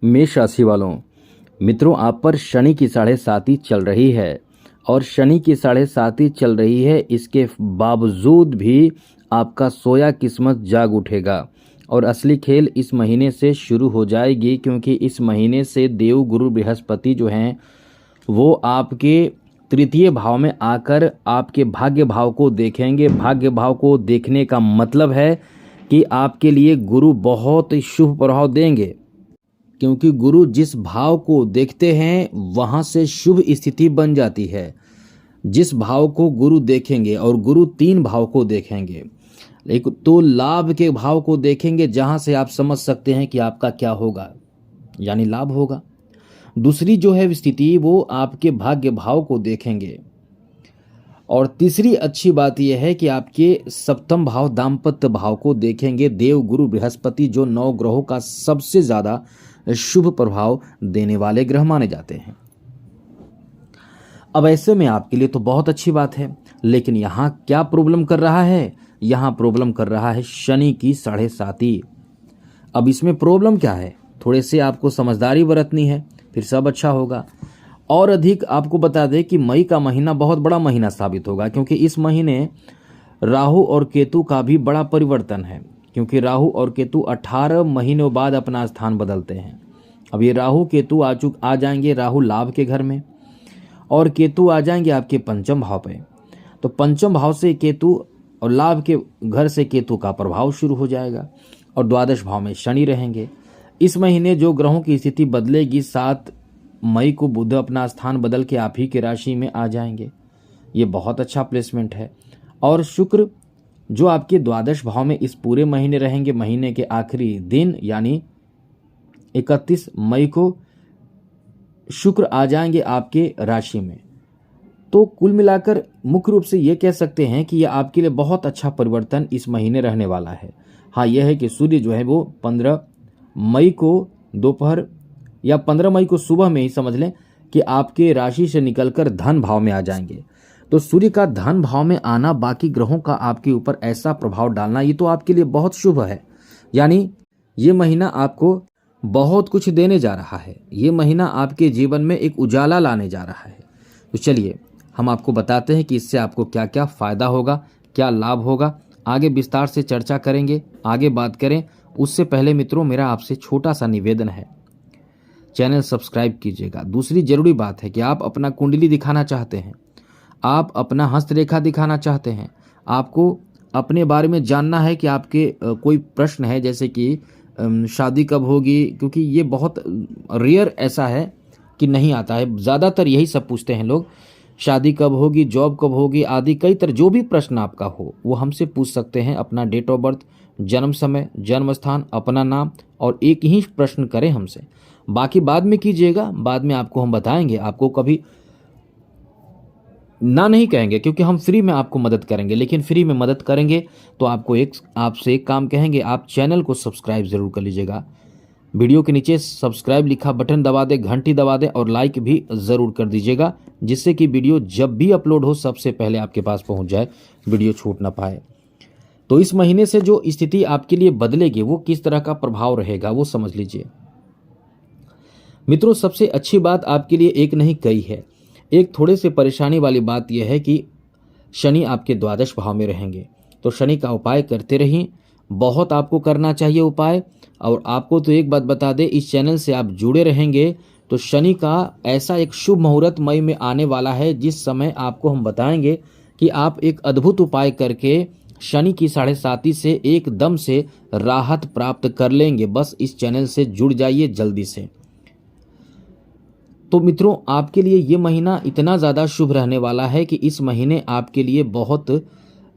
मेष राशि वालों, मित्रों आप पर शनि की 7.5 चल रही है और शनि की 7.5 चल रही है। इसके बावजूद भी आपका सोया किस्मत जाग उठेगा और असली खेल इस महीने से शुरू हो जाएगी, क्योंकि इस महीने से देव गुरु बृहस्पति जो हैं वो आपके तृतीय भाव में आकर आपके भाग्य भाव को देखेंगे। भाग्य भाव को देखने का मतलब है कि आपके लिए गुरु बहुत शुभ प्रभाव देंगे, क्योंकि गुरु जिस भाव को देखते हैं वहाँ से शुभ स्थिति बन जाती है। जिस भाव को गुरु देखेंगे, और गुरु 3 भाव को देखेंगे, एक तो लाभ के भाव को देखेंगे जहाँ से आप समझ सकते हैं कि आपका क्या होगा, यानी लाभ होगा। दूसरी जो है स्थिति वो आपके भाग्य भाव को देखेंगे, और तीसरी अच्छी बात यह है कि आपके सप्तम भाव दाम्पत्य भाव को देखेंगे। देव गुरु बृहस्पति जो 9 ग्रहों का सबसे ज़्यादा शुभ प्रभाव देने वाले ग्रह माने जाते हैं। अब ऐसे में आपके लिए तो बहुत अच्छी बात है, लेकिन यहाँ क्या प्रॉब्लम कर रहा है? यहाँ प्रॉब्लम कर रहा है शनि की 7.5। अब इसमें प्रॉब्लम क्या है? थोड़े से आपको समझदारी बरतनी है, फिर सब अच्छा होगा। और अधिक आपको बता दें कि मई का महीना बहुत बड़ा महीना साबित होगा, क्योंकि इस महीने राहु और केतु का भी बड़ा परिवर्तन है, क्योंकि राहु और केतु 18 महीनों बाद अपना स्थान बदलते हैं। अब ये राहु केतु आ जाएंगे राहु लाभ के घर में, और केतु आ जाएंगे आपके पंचम भाव पे। तो पंचम भाव से केतु और लाभ के घर से केतु का प्रभाव शुरू हो जाएगा, और द्वादश भाव में शनि रहेंगे। इस महीने जो ग्रहों की स्थिति बदलेगी, 7 मई को बुध अपना स्थान बदल के आप ही की राशि में आ जाएंगे। ये बहुत अच्छा प्लेसमेंट है। और शुक्र जो आपके द्वादश भाव में इस पूरे महीने रहेंगे। महीने के आखिरी दिन यानी 31 मई को शुक्र आ जाएंगे आपके राशि में। तो कुल मिलाकर मुख्य रूप से ये कह सकते हैं कि यह आपके लिए बहुत अच्छा परिवर्तन इस महीने रहने वाला है। हाँ, यह है कि सूर्य जो है वो 15 मई को दोपहर या 15 मई को सुबह में ही समझ लें कि आपके राशि से निकलकर धन भाव में आ जाएंगे। तो सूर्य का धन भाव में आना, बाकी ग्रहों का आपके ऊपर ऐसा प्रभाव डालना, ये तो आपके लिए बहुत शुभ है। यानी ये महीना आपको बहुत कुछ देने जा रहा है। ये महीना आपके जीवन में एक उजाला लाने जा रहा है। तो चलिए हम आपको बताते हैं कि इससे आपको क्या क्या फ़ायदा होगा, क्या लाभ होगा। आगे विस्तार से चर्चा करेंगे, आगे बात करें। उससे पहले मित्रों मेरा आपसे छोटा सा निवेदन है, चैनल सब्सक्राइब कीजिएगा। दूसरी जरूरी बात है कि आप अपना कुंडली दिखाना चाहते हैं, आप अपना हस्तरेखा दिखाना चाहते हैं, आपको अपने बारे में जानना है कि आपके कोई प्रश्न है, जैसे कि शादी कब होगी, क्योंकि ये बहुत रेयर ऐसा है कि नहीं आता है। ज़्यादातर यही सब पूछते हैं लोग, शादी कब होगी, जॉब कब होगी आदि। कई तरह जो भी प्रश्न आपका हो वो हमसे पूछ सकते हैं। अपना डेट ऑफ बर्थ, जन्म समय, जन्म स्थान, अपना नाम, और एक ही प्रश्न करें हमसे। बाकी बाद में कीजिएगा, बाद में आपको हम बताएंगे। आपको कभी ना नहीं कहेंगे, क्योंकि हम फ्री में आपको मदद करेंगे। लेकिन फ्री में मदद करेंगे तो आपसे एक काम कहेंगे, आप चैनल को सब्सक्राइब जरूर कर लीजिएगा। वीडियो के नीचे सब्सक्राइब लिखा बटन दबा दें, घंटी दबा दें, और लाइक भी ज़रूर कर दीजिएगा, जिससे कि वीडियो जब भी अपलोड हो सबसे पहले आपके पास पहुंच जाए, वीडियो छूट ना पाए। तो इस महीने से जो स्थिति आपके लिए बदलेगी, वो किस तरह का प्रभाव रहेगा वो समझ लीजिए। मित्रों सबसे अच्छी बात आपके लिए एक नहीं कई है। एक थोड़े से परेशानी वाली बात यह है कि शनि आपके द्वादश भाव में रहेंगे। तो शनि का उपाय करते रहिए, बहुत आपको करना चाहिए उपाय। और आपको तो एक बात बता दें, इस चैनल से आप जुड़े रहेंगे तो शनि का ऐसा एक शुभ मुहूर्त मई में आने वाला है, जिस समय आपको हम बताएंगे कि आप एक अद्भुत उपाय करके शनि की 7.5 से एकदम से राहत प्राप्त कर लेंगे। बस इस चैनल से जुड़ जाइए जल्दी से। तो मित्रों आपके लिए ये महीना इतना ज़्यादा शुभ रहने वाला है कि इस महीने आपके लिए बहुत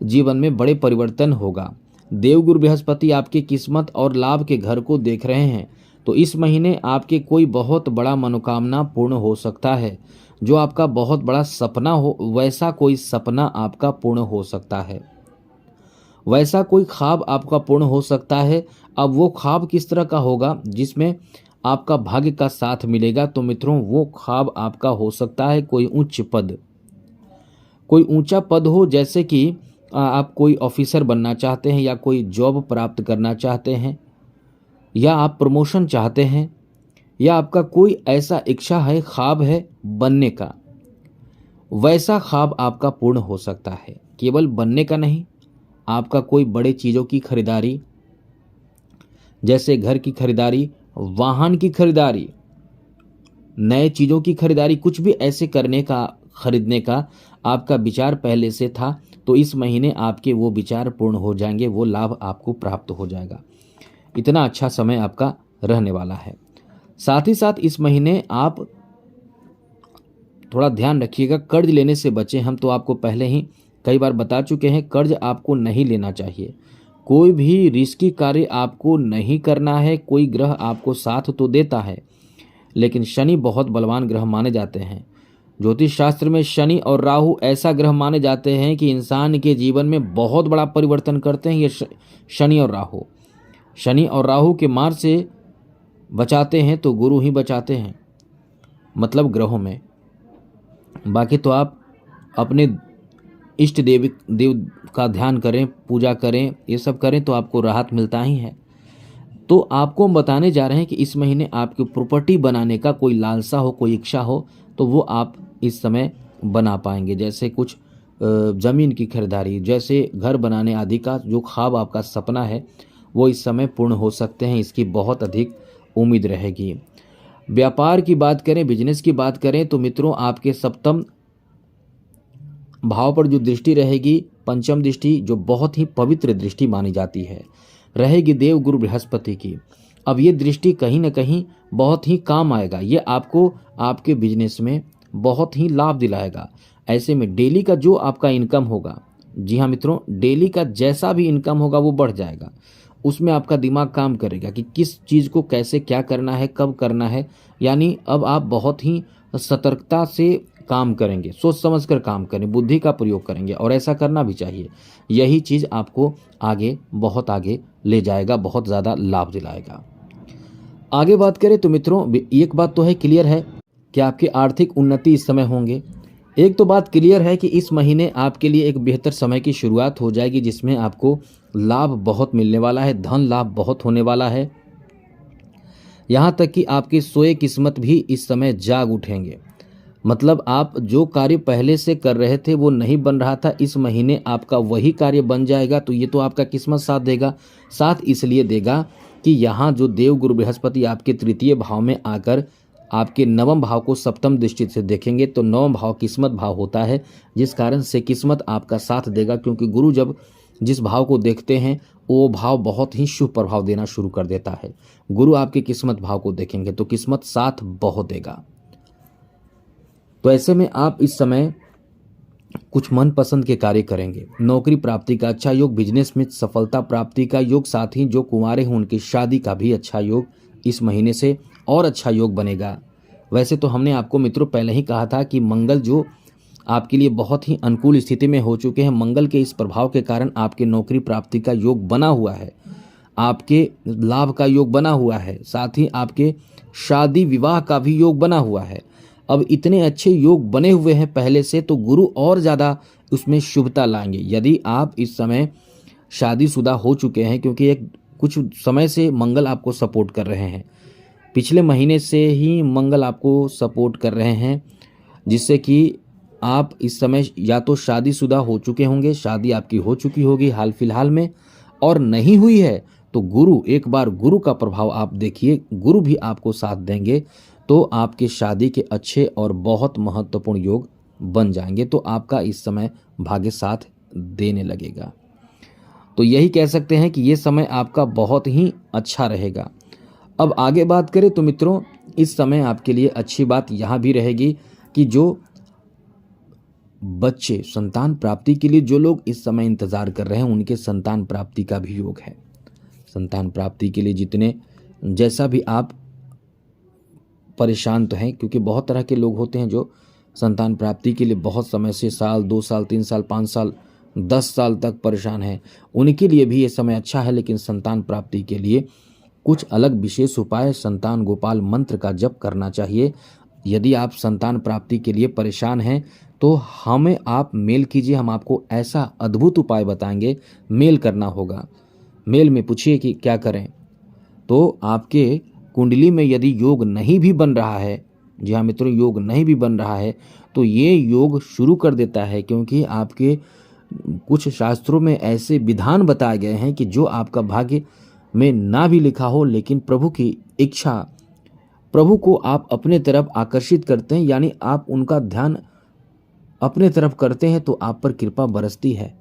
जीवन में बड़े परिवर्तन होगा। देवगुरु बृहस्पति आपकी किस्मत और लाभ के घर को देख रहे हैं, तो इस महीने आपके कोई बहुत बड़ा मनोकामना पूर्ण हो सकता है। जो आपका बहुत बड़ा सपना हो, वैसा कोई सपना आपका पूर्ण हो सकता है, वैसा कोई ख्वाब आपका पूर्ण हो सकता है। अब वो ख्वाब किस तरह का होगा, जिसमें आपका भाग्य का साथ मिलेगा। तो मित्रों वो ख्वाब आपका हो सकता है कोई उच्च पद, कोई ऊंचा पद हो, जैसे कि आप कोई ऑफिसर बनना चाहते हैं, या कोई जॉब प्राप्त करना चाहते हैं, या आप प्रमोशन चाहते हैं, या आपका कोई ऐसा इच्छा है, ख्वाब है बनने का, वैसा ख्वाब आपका पूर्ण हो सकता है। केवल बनने का नहीं, आपका कोई बड़े चीज़ों की खरीदारी, जैसे घर की खरीदारी, वाहन की खरीदारी, नए चीज़ों की खरीदारी, कुछ भी ऐसे करने का, खरीदने का आपका विचार पहले से था, तो इस महीने आपके वो विचार पूर्ण हो जाएंगे, वो लाभ आपको प्राप्त हो जाएगा। इतना अच्छा समय आपका रहने वाला है। साथ ही साथ इस महीने आप थोड़ा ध्यान रखिएगा, कर्ज लेने से बचें। हम तो आपको पहले ही कई बार बता चुके हैं, कर्ज आपको नहीं लेना चाहिए। कोई भी रिस्की कार्य आपको नहीं करना है। कोई ग्रह आपको साथ तो देता है, लेकिन शनि बहुत बलवान ग्रह माने जाते हैं। ज्योतिष शास्त्र में शनि और राहु ऐसा ग्रह माने जाते हैं कि इंसान के जीवन में बहुत बड़ा परिवर्तन करते हैं। ये शनि और राहु, शनि और राहु के मार से बचाते हैं तो गुरु ही बचाते हैं, मतलब ग्रहों में। बाकी तो आप अपने इष्ट देव का ध्यान करें, पूजा करें, ये सब करें तो आपको राहत मिलता ही है। तो आपको हम बताने जा रहे हैं कि इस महीने आपकी प्रॉपर्टी बनाने का कोई लालसा हो, कोई इच्छा हो, तो वो आप इस समय बना पाएंगे। जैसे कुछ ज़मीन की खरीदारी, जैसे घर बनाने आदि का जो ख्वाब आपका सपना है, वो इस समय पूर्ण हो सकते हैं। इसकी बहुत अधिक उम्मीद रहेगी। व्यापार की बात करें, बिजनेस की बात करें, तो मित्रों आपके सप्तम भाव पर जो दृष्टि रहेगी, पंचम दृष्टि, जो बहुत ही पवित्र दृष्टि मानी जाती है, रहेगी देव गुरु बृहस्पति की। अब ये दृष्टि कहीं ना कहीं बहुत ही काम आएगा। ये आपको आपके बिजनेस में बहुत ही लाभ दिलाएगा। ऐसे में डेली का जो आपका इनकम होगा, जी हाँ मित्रों, डेली का जैसा भी इनकम होगा वो बढ़ जाएगा। उसमें आपका दिमाग काम करेगा कि किस चीज़ को कैसे क्या करना है, कब करना है। यानी अब आप बहुत ही सतर्कता से काम करेंगे, सोच समझकर काम करें, बुद्धि का प्रयोग करेंगे, और ऐसा करना भी चाहिए। यही चीज़ आपको आगे, बहुत आगे ले जाएगा, बहुत ज़्यादा लाभ दिलाएगा। आगे बात करें तो मित्रों, एक बात तो है क्लियर है कि आपकी आर्थिक उन्नति इस समय होंगे। एक तो बात क्लियर है कि इस महीने आपके लिए एक बेहतर समय की शुरुआत हो जाएगी, जिसमें आपको लाभ बहुत मिलने वाला है, धन लाभ बहुत होने वाला है। यहाँ तक कि आपकी सोए किस्मत भी इस समय जाग उठेंगे। मतलब आप जो कार्य पहले से कर रहे थे वो नहीं बन रहा था, इस महीने आपका वही कार्य बन जाएगा। तो ये तो आपका किस्मत साथ देगा। साथ इसलिए देगा कि यहाँ जो देव गुरु बृहस्पति आपके तृतीय भाव में आकर आपके नवम भाव को सप्तम दृष्टि से देखेंगे, तो नवम भाव किस्मत भाव होता है, जिस कारण से किस्मत आपका साथ देगा। क्योंकि गुरु जब जिस भाव को देखते हैं वो भाव बहुत ही शुभ प्रभाव देना शुरू कर देता है। गुरु आपके किस्मत भाव को देखेंगे तो किस्मत साथ बहुत देगा। तो ऐसे में आप इस समय कुछ मनपसंद के कार्य करेंगे। नौकरी प्राप्ति का अच्छा योग, बिजनेस में सफलता प्राप्ति का योग, साथ ही जो कुंवारे हैं उनकी शादी का भी अच्छा योग इस महीने से और अच्छा योग बनेगा। वैसे तो हमने आपको मित्रों पहले ही कहा था कि मंगल जो आपके लिए बहुत ही अनुकूल स्थिति में हो चुके हैं, मंगल के इस प्रभाव के कारण आपके नौकरी प्राप्ति का योग बना हुआ है, आपके लाभ का योग बना हुआ है, साथ ही आपके शादी विवाह का भी योग बना हुआ है। अब इतने अच्छे योग बने हुए हैं पहले से, तो गुरु और ज़्यादा उसमें शुभता लाएंगे। यदि आप इस समय शादीशुदा हो चुके हैं, क्योंकि एक कुछ समय से मंगल आपको सपोर्ट कर रहे हैं, पिछले महीने से ही मंगल आपको सपोर्ट कर रहे हैं, जिससे कि आप इस समय या तो शादीशुदा हो चुके होंगे, शादी आपकी हो चुकी होगी हाल फिलहाल में, और नहीं हुई है तो गुरु, एक बार गुरु का प्रभाव आप देखिए, गुरु भी आपको साथ देंगे, तो आपके शादी के अच्छे और बहुत महत्वपूर्ण योग बन जाएंगे। तो आपका इस समय भाग्य साथ देने लगेगा। तो यही कह सकते हैं कि ये समय आपका बहुत ही अच्छा रहेगा। अब आगे बात करें तो मित्रों, इस समय आपके लिए अच्छी बात यहाँ भी रहेगी कि जो बच्चे संतान प्राप्ति के लिए जो लोग इस समय इंतज़ार कर रहे हैं, उनके संतान प्राप्ति का भी योग है। संतान प्राप्ति के लिए जितने, जैसा भी आप परेशान तो हैं, क्योंकि बहुत तरह के लोग होते हैं जो संतान प्राप्ति के लिए बहुत समय से, साल, 2 साल, 3 साल, 5 साल, 10 साल तक परेशान हैं, उनके लिए भी ये समय अच्छा है। लेकिन संतान प्राप्ति के लिए कुछ अलग विशेष उपाय, संतान गोपाल मंत्र का जप करना चाहिए। यदि आप संतान प्राप्ति के लिए परेशान हैं तो हमें आप मेल कीजिए, हम आपको ऐसा अद्भुत उपाय बताएंगे। मेल करना होगा, मेल में पूछिए कि क्या करें, तो आपके कुंडली में यदि योग नहीं भी बन रहा है, जी हाँ मित्रों, योग नहीं भी बन रहा है तो ये योग शुरू कर देता है, क्योंकि आपके कुछ शास्त्रों में ऐसे विधान बताए गए हैं कि जो आपका भाग्य में ना भी लिखा हो, लेकिन प्रभु की इच्छा, प्रभु को आप अपने तरफ आकर्षित करते हैं, यानी आप उनका ध्यान अपने तरफ करते हैं तो आप पर कृपा बरसती है।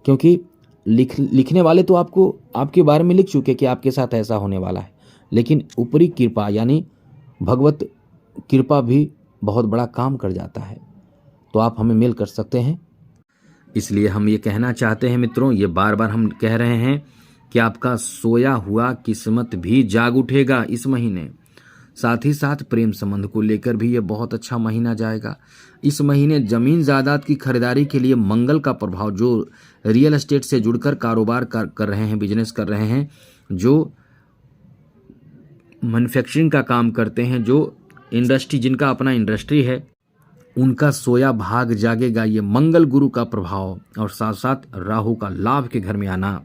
क्योंकि लिखने वाले तो आपको आपके बारे में लिख चुके कि आपके साथ ऐसा होने वाला है, लेकिन ऊपरी कृपा यानी भगवत कृपा भी बहुत बड़ा काम कर जाता है। तो आप हमें मेल कर सकते हैं। इसलिए हम ये कहना चाहते हैं मित्रों, ये बार बार हम कह रहे हैं कि आपका सोया हुआ किस्मत भी जाग उठेगा इस महीने। साथ ही साथ प्रेम संबंध को लेकर भी ये बहुत अच्छा महीना जाएगा। इस महीने जमीन जायदाद की खरीदारी के लिए मंगल का प्रभाव, जो रियल एस्टेट से जुड़कर कारोबार कर रहे हैं, बिजनेस कर रहे हैं, जो मैन्युफैक्चरिंग का काम करते हैं, जो इंडस्ट्री, जिनका अपना इंडस्ट्री है, उनका सोया भाग जागेगा। ये मंगल गुरु का प्रभाव और साथ साथ राहु का लाभ के घर में आना,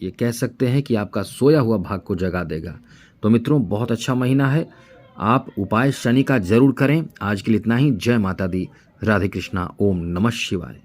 ये कह सकते हैं कि आपका सोया हुआ भाग को जगा देगा। तो मित्रों, बहुत अच्छा महीना है। आप उपाय शनि का जरूर करें। आज के लिए इतना ही। जय माता दी, राधे कृष्णा, ओम नमः शिवाय।